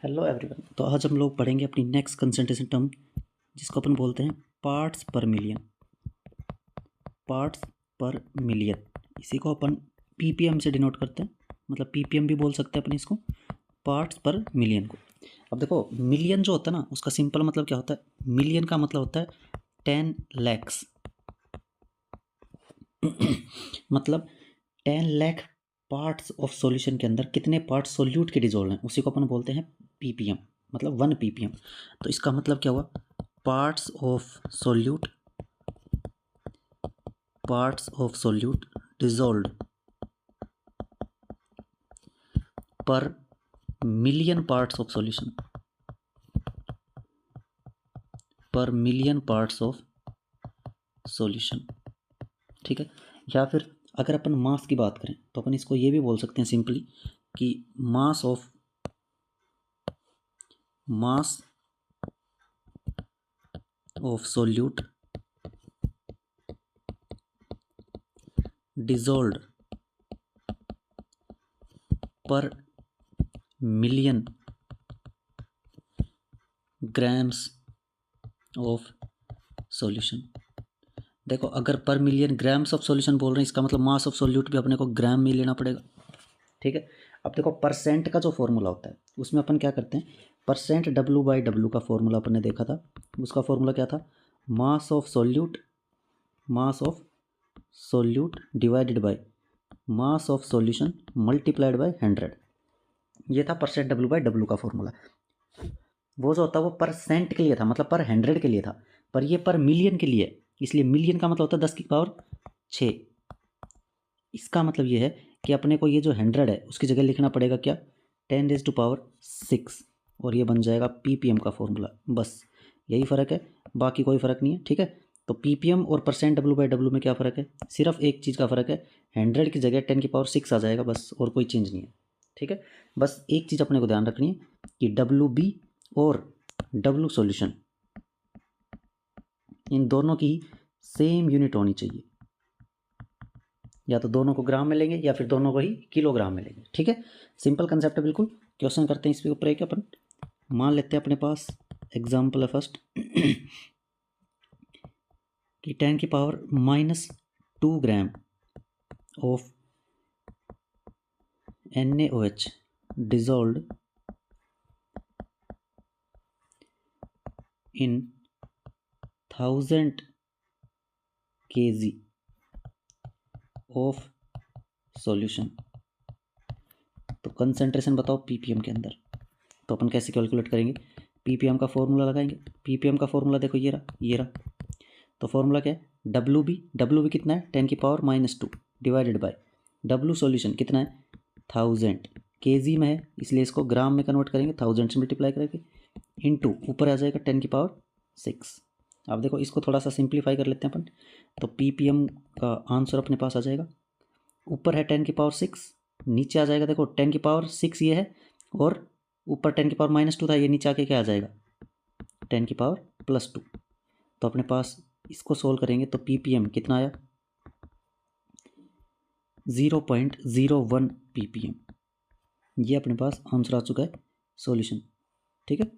Hello everyone. तो आज हम लोग पढ़ेंगे अपनी नेक्स्ट कंसंट्रेशन टर्म, जिसको अपन बोलते हैं पार्ट्स पर मिलियन। पार्ट्स पर मिलियन, इसी को अपन पीपीएम से डिनोट करते हैं, मतलब पीपीएम भी बोल सकते हैं अपन इसको, पार्ट्स पर मिलियन को। अब देखो, मिलियन जो होता है ना, उसका सिंपल मतलब क्या होता है। मिलियन का मतलब होता है 10 lakhs मतलब 10 लाख पार्ट्स ऑफ सॉल्यूशन के अंदर कितने पार्ट्स सॉल्यूट के डिजोल्व हैं, उसी को अपन बोलते हैं पीपीएम, मतलब 1 पीपीएम। तो इसका मतलब क्या हुआ, parts of solute, parts of solute dissolved पर मिलियन पार्ट्स ऑफ सॉल्यूशन, पर मिलियन पार्ट्स ऑफ सॉल्यूशन। ठीक है। या फिर अगर अपन मास की बात करें तो अपन इसको ये भी बोल सकते हैं सिंपली कि मास ऑफ सॉल्यूट डिजोल्व्ड पर मिलियन ग्राम्स ऑफ सॉल्यूशन। देखो, अगर पर मिलियन ग्राम्स ऑफ सॉल्यूशन बोल रहे हैं, इसका मतलब मास ऑफ सॉल्यूट भी अपने को ग्राम में लेना पड़ेगा। ठीक है। अब देखो, परसेंट का जो फॉर्मूला होता है उसमें अपन क्या करते हैं, परसेंट W/W का फॉर्मूला अपन ने देखा था। उसका फॉर्मूला क्या था, मास of solute divided by mass of solution multiplied bye 100। ये था परसेंट W/W का फॉर्मूला। वो जो होता है वो परसेंट के लिए था, मतलब पर 100 के लिए था, पर ये पर मिलियन के लिए, इसलिए मिलियन का मतलब होता है 10⁶। इसका मतलब ये है कि अपने को ये जो 100 है उसकी जगह लिखना पड़ेगा क्या, 10⁶, और ये बन जाएगा पीपीएम का फॉर्मूला। बस यही फ़र्क है, बाकी कोई फ़र्क नहीं है। ठीक है। तो पीपीएम और परसेंट W/W में क्या फ़र्क है, सिर्फ एक चीज़ का फ़र्क है, 100 की जगह 10⁶ आ जाएगा, बस, और कोई चेंज नहीं है। ठीक है। बस एक चीज़ अपने को ध्यान रखनी है कि WB और W सॉल्यूशन, इन दोनों की सेम यूनिट होनी चाहिए, या तो दोनों को ग्राम में लेंगे या फिर दोनों को ही किलोग्राम में लेंगे। ठीक है। सिंपल कंसेप्ट है बिल्कुल। क्वेश्चन करते हैं इसके ऊपर एक अपन, मान लेते हैं अपने पास एग्जाम्पल है फर्स्ट कि 10⁻² gram of NaOH dissolved in 1000 kg of solution. तो कंसंट्रेशन बताओ पीपीएम के अंदर, तो अपन कैसे कैलकुलेट करेंगे, पीपीएम का फॉर्मूला लगाएंगे। पीपीएम का फॉर्मूला देखो, ये रहा। तो फॉर्मूला क्या है, डब्ल्यू बी कितना है, 10⁻² डिवाइडेड बाय डब्ल्यू सॉल्यूशन कितना है, 1000 केजी में है, इसलिए इसको ग्राम में कन्वर्ट करेंगे, 1000 से मल्टीप्लाई करके, इनटू ऊपर आ जाएगा 10⁶। अब देखो, इसको थोड़ा सा सिंप्लीफाई कर लेते हैं अपन, तो पीपीएम का आंसर अपने पास आ जाएगा, ऊपर है 10⁶, नीचे आ जाएगा, देखो 10⁶ ये है, और ऊपर 10⁻² था, ये नीचे आके क्या आ जाएगा, 10⁻+2। तो अपने पास इसको सोल्व करेंगे तो पीपीएम कितना आया, 0.01 पीपीएम। ये अपने पास आंसर आ चुका है सॉल्यूशन। ठीक है।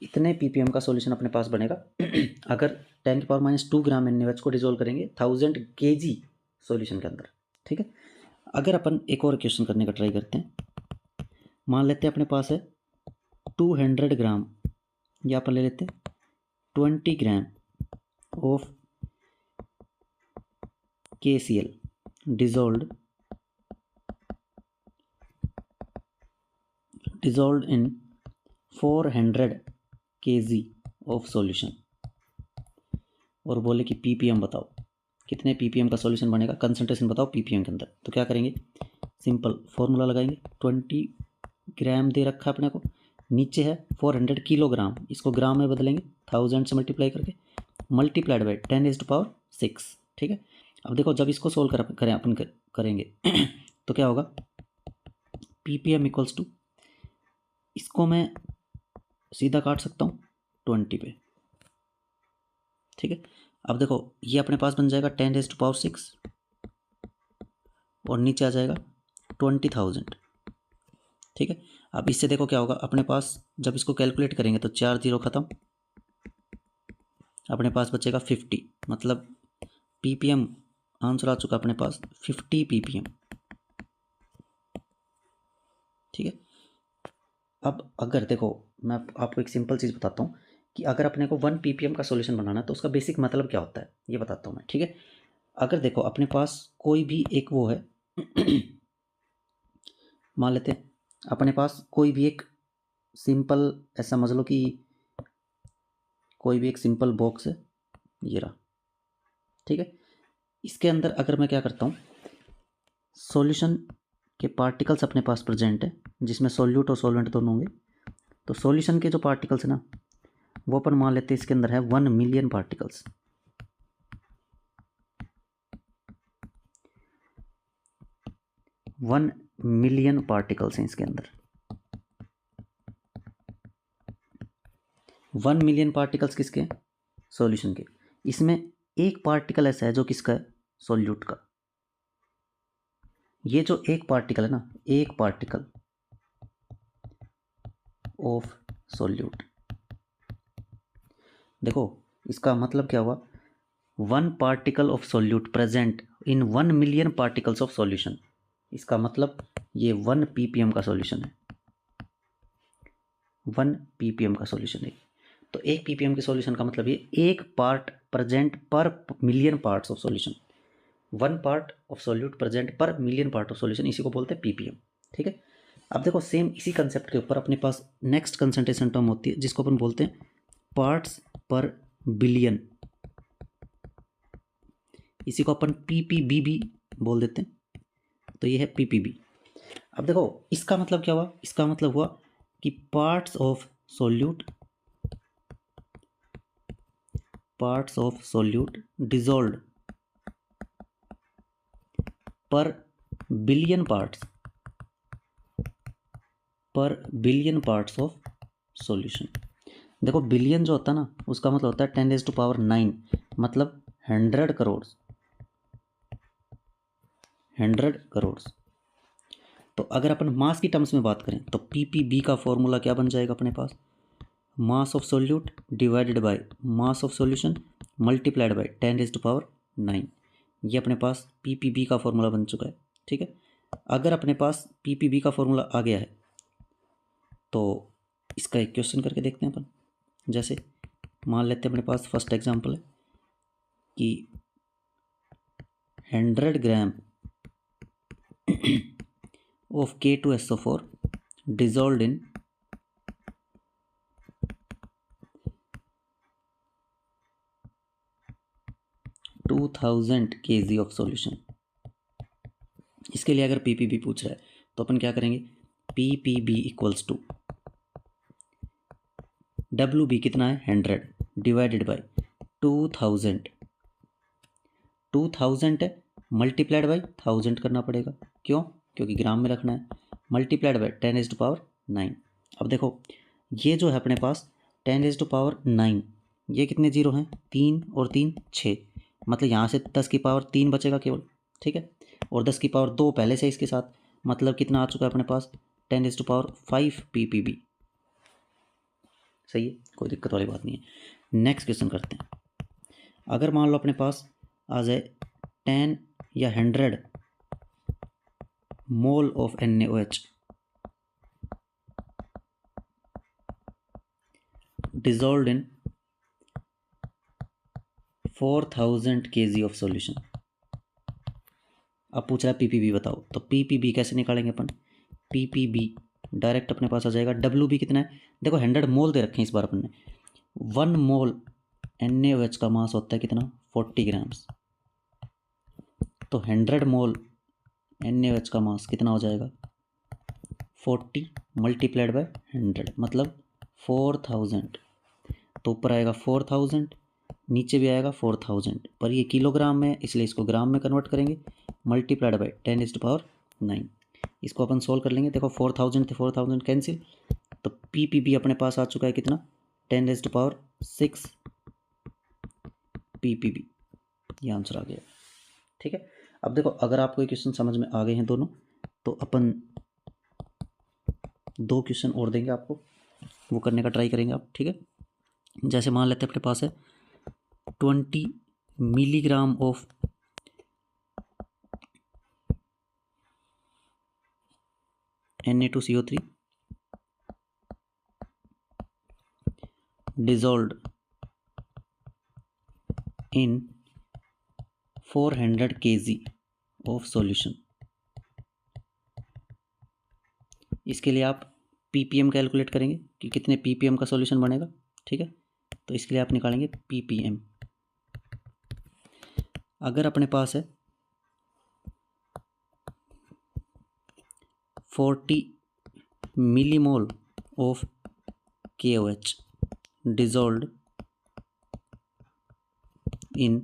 इतने पीपीएम का सॉल्यूशन अपने पास बनेगा अगर 10⁻² ग्राम NaOH को डिजोल्व करेंगे 1000 kg सॉल्यूशन के अंदर। ठीक है। अगर अपन एक और क्वेश्चन करने का ट्राई करते हैं, मान लेते हैं अपने पास है 200 ग्राम, या अपन ले लेते हैं 20 gram of KCl dissolved in 400 kg of solution, और बोले कि पीपीएम बताओ, कितने पीपीएम का सॉल्यूशन बनेगा, कंसंट्रेशन बताओ पीपीएम के अंदर। तो क्या करेंगे, सिंपल फॉर्मूला लगाएंगे, 20 ग्राम दे रखा है अपने को, नीचे है 400 किलोग्राम, इसको ग्राम में बदलेंगे 1000 से मल्टीप्लाई करके, मल्टीप्लाइड बाई 10⁶। ठीक है। अब देखो, जब इसको सोल्व करें अपन करेंगे तो क्या होगा, पीपीएम इक्वल्स टू, इसको मैं सीधा काट सकता हूँ 20 पे। ठीक है। अब देखो, ये अपने पास बन जाएगा 10⁶, और नीचे आ जाएगा 20,000। ठीक है। अब इससे देखो क्या होगा, अपने पास जब इसको कैलकुलेट करेंगे तो 4 0 ख़त्म, अपने पास बचेगा 50, मतलब ppm आंसर आ चुका अपने पास 50 ppm। ठीक है। अब अगर देखो मैं आपको एक सिंपल चीज़ बताता हूँ कि अगर अपने को 1 ppm का सॉल्यूशन बनाना है तो उसका बेसिक मतलब क्या होता है ये बताता हूँ मैं। ठीक है। अगर देखो अपने पास कोई भी एक वो है मान लेते हैं अपने पास कोई भी एक सिंपल, ऐसा समझ लो कि कोई भी एक सिंपल बॉक्स है, ये रहा। ठीक है। इसके अंदर अगर मैं क्या करता हूँ, सॉल्यूशन के पार्टिकल्स अपने पास प्रेजेंट है जिसमें सॉल्यूट और सॉल्वेंट दोनों होंगे। तो सॉल्यूशन के जो पार्टिकल्स है ना वो अपन मान लेते हैं इसके अंदर है 1 मिलियन पार्टिकल्स। 1 मिलियन पार्टिकल्स हैं इसके अंदर। 1 मिलियन पार्टिकल्स किसके हैं, सॉल्यूशन के। इसमें एक पार्टिकल ऐसा है जो किसका है, सॉल्यूट का। ये जो एक पार्टिकल है ना, एक पार्टिकल ऑफ सॉल्यूट, देखो इसका मतलब क्या हुआ, 1 particle of solute present in 1 million particles of solution. इसका मतलब ये 1 ppm का सॉल्यूशन है, 1 ppm का सॉल्यूशन है। तो 1 ppm के सॉल्यूशन का मतलब ये एक पार्ट प्रेजेंट पर million parts of solution, 1 part of solute present पर मिलियन पार्ट ऑफ सॉल्यूशन, इसी को बोलते हैं ppm। ठीक है। अब देखो सेम इसी कंसेप्ट के ऊपर अपने पास नेक्स्ट कंसंट्रेशन टर्म होती है जिसको अपन बोलते हैं पार्ट्स पर बिलियन, इसी को अपन ppb भी बोल देते हैं। तो ये है ppb। अब देखो इसका मतलब क्या हुआ, इसका मतलब हुआ कि parts of solute, parts of solute dissolved पर बिलियन पार्ट्स, पर बिलियन पार्ट्स ऑफ सॉल्यूशन। देखो बिलियन जो होता है ना उसका मतलब होता है 10⁻⁹, मतलब 100 करोड़, 100 करोड़। तो अगर अपन मास की टर्म्स में बात करें तो ppb का फॉर्मूला क्या बन जाएगा अपने पास, mass of solute divided by mass of solution multiplied by 10⁻⁹। ये अपने पास ppb का फॉर्मूला बन चुका है। ठीक है। अगर अपने पास ppb का फॉर्मूला आ गया है तो इसका एक क्वेश्चन करके देखते हैं अपन। जैसे मान लेते हैं अपने पास फर्स्ट एग्जांपल है कि 100 ग्राम of K2SO4 dissolved in 2000 kg of solution. इसके लिए अगर ppb पूछ रहा है तो अपन क्या करेंगे, ppb इक्वल्स टू wb कितना है 100 डिवाइडेड बाय 2000, 2000 है मल्टीप्लाइड बाय 1000 करना पड़ेगा, क्यों, क्योंकि ग्राम में रखना है, मल्टीप्लाइड बाय 10⁻⁹। अब देखो ये जो है अपने पास 10⁻⁹, ये कितने जीरो हैं, 3 और 3 6, मतलब यहाँ से 10⁻³ बचेगा केवल। ठीक है। और 10⁻² पहले से इसके साथ, मतलब कितना आ चुका है अपने पास 10⁵ ppb। सही है, कोई दिक्कत वाली बात नहीं है। नेक्स्ट क्वेश्चन करते हैं। अगर मान लो अपने पास आ जाए 10 या 100 mole of NaOH dissolved in 4000 kg of solution. अब पूछ रहा है ppb बताओ, तो ppb कैसे निकालेंगे अपन, ppb डायरेक्ट अपने पास आ जाएगा, wb कितना है, देखो 100 मोल दे रखे हैं इस बार अपन ने, 1 मोल NaOH का मास होता है कितना 40 ग्राम्स, तो 100 मोल NaOH का मास कितना हो जाएगा 40 मल्टीप्लाइड बाय 100, मतलब 4000। तो ऊपर आएगा 4000, नीचे भी आएगा 4000, पर ये किलोग्राम में इसलिए इसको ग्राम में कन्वर्ट करेंगे, मल्टीप्लाइड बाय 10⁻⁹। इसको अपन सोल्व कर लेंगे। देखो 4000 थे 4000 कैंसिल, तो ppb अपने पास आ चुका है कितना 10⁶ ppb, ये आंसर आ गया। ठीक है। अब देखो अगर आपको ये क्वेश्चन समझ में आ गए हैं दोनों, तो अपन 2 क्वेश्चन और देंगे आपको, वो करने का ट्राई करेंगे आप, ठीक है। जैसे मान लेते हैं अपने पास है 20 milligram of Na2CO3 dissolved in 400 kg of solution। इसके लिए आप ppm कैलकुलेट करेंगे कि कितने ppm का सॉल्यूशन बनेगा, ठीक है। तो इसके लिए आप निकालेंगे ppm। अगर अपने पास है 40 millimole of KOH dissolved in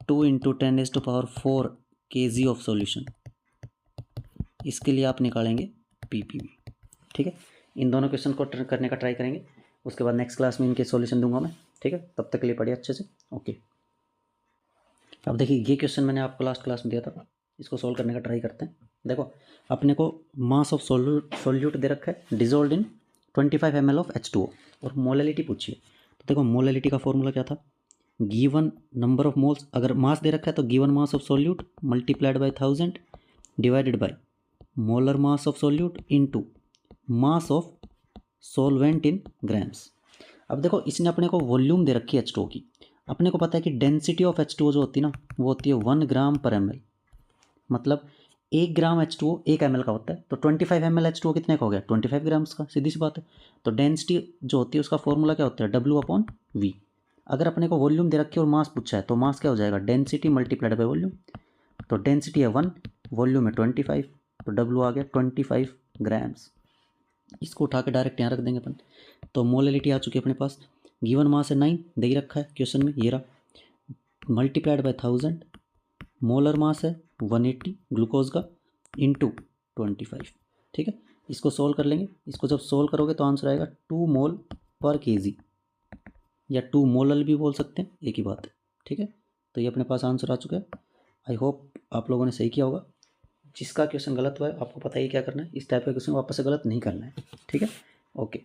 2 × 10⁴ kg of solution, इसके लिए आप निकालेंगे ppm, ठीक है। इन दोनों क्वेश्चन को करने का ट्राई करेंगे, उसके बाद नेक्स्ट क्लास में इनके सॉल्यूशन दूंगा मैं, ठीक है। तब तक के लिए पढ़िए अच्छे से, ओके। अब देखिए ये क्वेश्चन मैंने आपको लास्ट क्लास में दिया था, इसको सॉल्व करने का ट्राई करते हैं। देखो अपने को मास ऑफ सोल्यूट दे रखा है dissolve in 25 ml of H2O और मोलैलिटी पूछिए। तो देखो मोलैलिटी का फॉर्मूला क्या था, गिवन नंबर ऑफ मोल्स, अगर मास दे रखा है तो given mass of solute multiplied by 1000 divided by molar mass of solute into mass of solvent in grams. अब देखो इसने अपने को वॉल्यूम दे रखी है H2O की, अपने को पता है कि डेंसिटी ऑफ H2O जो होती है ना वो होती है 1 ग्राम पर ml, मतलब 1 ग्राम H2O 1 ml का होता है। तो 25 ml H2O कितने का हो गया, 25 ग्राम्स का, सीधी सी बात है। तो डेंसिटी जो होती है उसका फॉर्मूला क्या होता है, W/V। अगर अपने को वॉल्यूम दे रखी है और मास पूछा है तो मास क्या हो जाएगा, डेंसिटी मल्टीप्लाइड बाय वॉल्यूम। तो डेंसिटी है 1, वॉल्यूम है 25, तो W आ गया 25 ग्राम्स। इसको उठा के डायरेक्ट यहाँ रख देंगे अपन। तो मोलैलिटी आ चुकी है अपने पास, गिवन मास है 9 दे ही रखा है क्वेश्चन में, ये रहा, मल्टीप्लाइड बाय 1000, मोलर मास है 180 ग्लूकोज का इंटू 25, ठीक है। इसको सोल्व कर लेंगे, इसको जब सोल्व करोगे तो आंसर आएगा 2 मोल पर केजी, या 2 मोलल भी बोल सकते हैं, एक ही बात है, ठीक है। तो ये अपने पास आंसर आ चुका है। आई होप आप लोगों ने सही किया होगा। जिसका क्वेश्चन गलत हुआ है आपको पता ही क्या करना है, इस टाइप का क्वेश्चन वापस से गलत नहीं करना है, ठीक है, ओके।